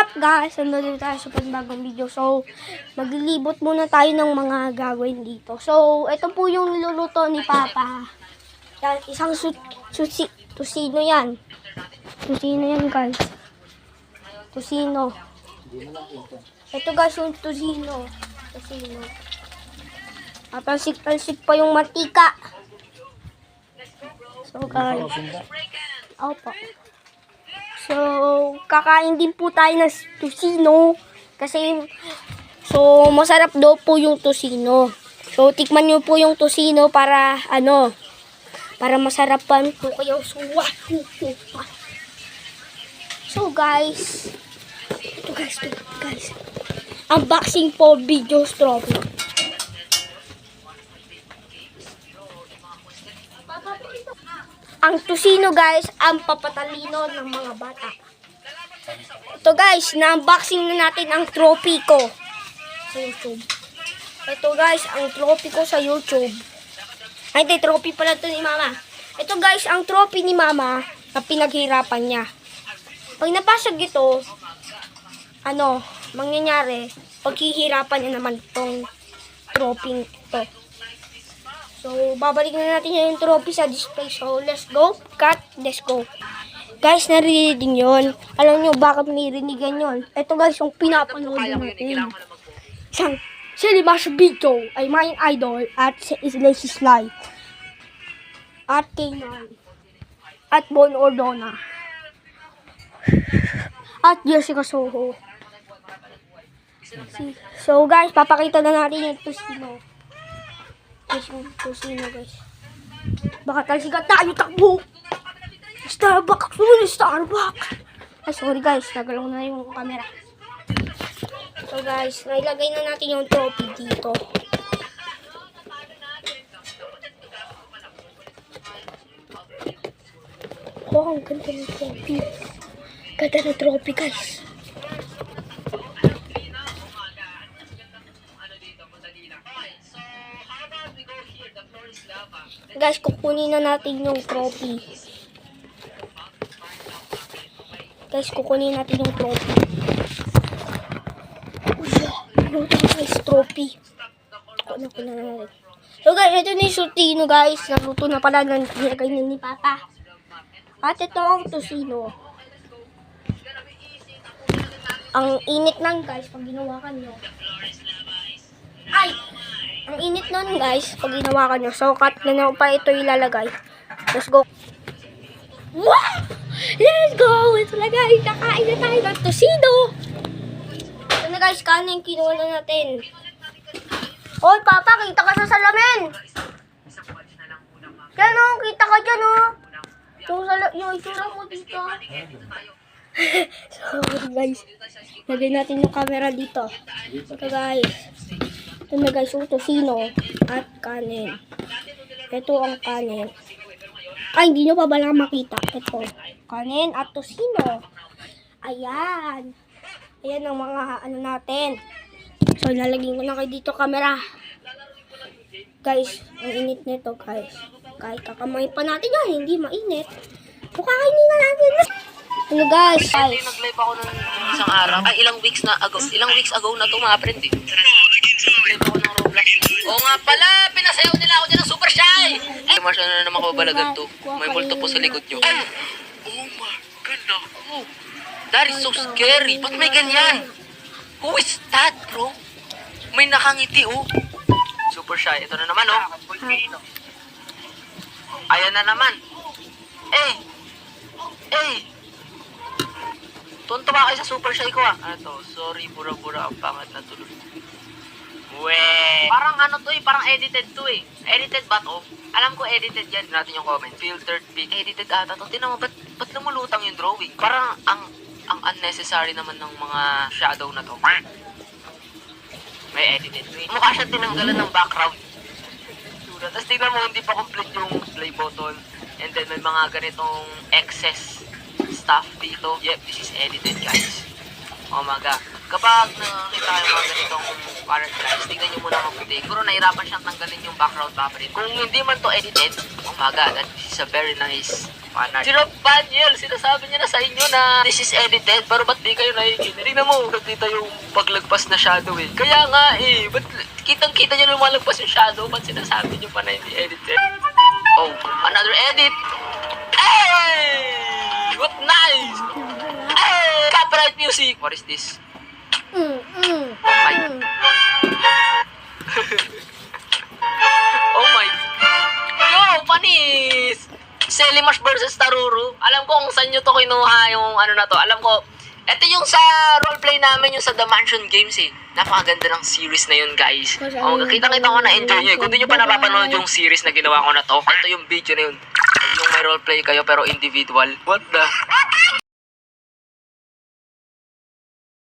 up guys? Nandito tayo sa panibagong video. So, maglilibot muna tayo ng mga gagawin dito. So, ito po yung niluluto ni Papa. Yan, isang tusino yan. Tusino yan guys. Tusino. Ito guys yung tusino. Tusino. Talsik-talsik pa yung mantika. So guys. Opo. So, kakain din po tayo ng tusino. Kasi, so, masarap daw po yung tusino. So, tikman nyo po yung tusino para, para masarapan po kayo. So, guys. Ito guys. Unboxing po video trophy. Ang tusino guys, ang papatalino ng mga bata. Ito guys, na-unboxing na natin ang trophy ko sa YouTube. Ito guys, ang trophy ko sa YouTube. Ay, hindi, trophy pala ito ni Mama. Ito guys, ang trophy ni Mama na pinaghirapan niya. Pag napasag ito, mangyayari, paghihirapan niya naman itong trophy ito. So, babalik na natin yung trophy sa display. So, let's go. Cut. Let's go. Guys, narinig yun. Alam nyo bakit nirinigan yun? Ito guys, yung pinapanood natin. Isang Silimas video ay my idol at is Lazy Slide. At K9. At Bon Ordona. At Jessica Soho. So guys, papakita na natin yung tusino. Tusino guys. Baka talsikan tayo takbo. Starbucks. Starbucks. Ay sorry guys, nagalaw na yung camera. So guys, nailagay na natin yung trophy dito. Oh, ang ganda ng trophy. Ganda ng trophy guys. Guys, kukunin na natin yung trophy. Guys, kukunin natin yung trophy. Guys, trophy. Kukunin na natin. So guys, ito na yung tusino guys. Naluto na pala ng nilagay ni Papa. At ito ang tusino. Ang init lang guys pag ginawa ka nyo. Ay! Ang init nun guys, pag ginawa ka nyo. So, cut na nyo pa ito ilalagay. Let's go. Wow! Let's go! Ito na guys, kakain na tayo ng tusino. Ito na guys, kanin kinuha na natin. Hoy, Papa, kita ka sa salamin. Yan o, kita ka dyan o. Yung itsura mo dito. So, guys, lagay natin yung camera dito. Ito guys. Ito na guys, yung tusino at kanin. Ito ang kanin. Ay, hindi nyo pa ba lang makita? Ito, kanin at tusino. Ayan. Ayan ang mga natin. So, lalagyan ko na kayo dito camera. Guys, ang init nito guys. Kahit kakamay pa natin yan, hindi mainit. So, kakainin na natin. Ano guys? Nag-live ako ng isang araw. Ay, ilang weeks ago na ito mga friend eh. Nag-live ako ng Roblox. Oo nga pala, pinasayaw nila ako dyan ng super shy. Eh, Marsha na naman kababalagan to. May multo po sa likod nyo. Ay, oh my God. Oh, that is so scary. Ba't may ganyan? Who is that, bro? May nakangiti, oh. Super shy. Ito na naman, oh. Ayan na naman. Tuntua kayo sa super shy ko ah. Ano to? Sorry, bura-bura ang pangat na tuloy. Parang parang edited to eh. Edited ba to? Alam ko edited yan. Natin yung comment. Filtered pic. Edited ata to. Tinan mo, ba't lumulutang yung drawing? Parang ang unnecessary naman ng mga shadow na to. May edited to eh. Mukha siya tinanggalan ng background. Tapos tingnan mo, hindi pa complete yung play button. And then may mga ganitong excess stuff dito. Yep, this is edited guys. Oh my god. Kapag nakita yung mga ganitong parent guys, tingnan nyo muna mabuti. Siguro nahirapan siyang tanggalin yung background paper. Kung hindi man to edited, oh my god, that is a very nice Si Rob Daniel, sinasabi niya na sa inyo na this is edited, pero ba't di kayo nakikinig? Tingnan mo, nakita yung paglagpas na shadow eh. Kaya nga eh, ba't kitang-kita niyo lumalagpas yung shadow, ba't sinasabi niyo pa na hindi edited? Oh, another edit! Hey! What nice! Hey! Copyright music! What is this? My... Oh my... Yo, panis! Selimash versus Taruru. Alam ko kung saan nyo to kinuha yung ano na to. Alam ko, ito yung sa roleplay namin, yung sa The Mansion Games eh. Napakaganda ng series na yun, guys. Oh, kita-kita ko na-enjoy nyo eh. Kung di nyo pa napapanood yung series na ginawa ko na to, ito yung video na yun. Yung may roleplay kayo pero individual. What the...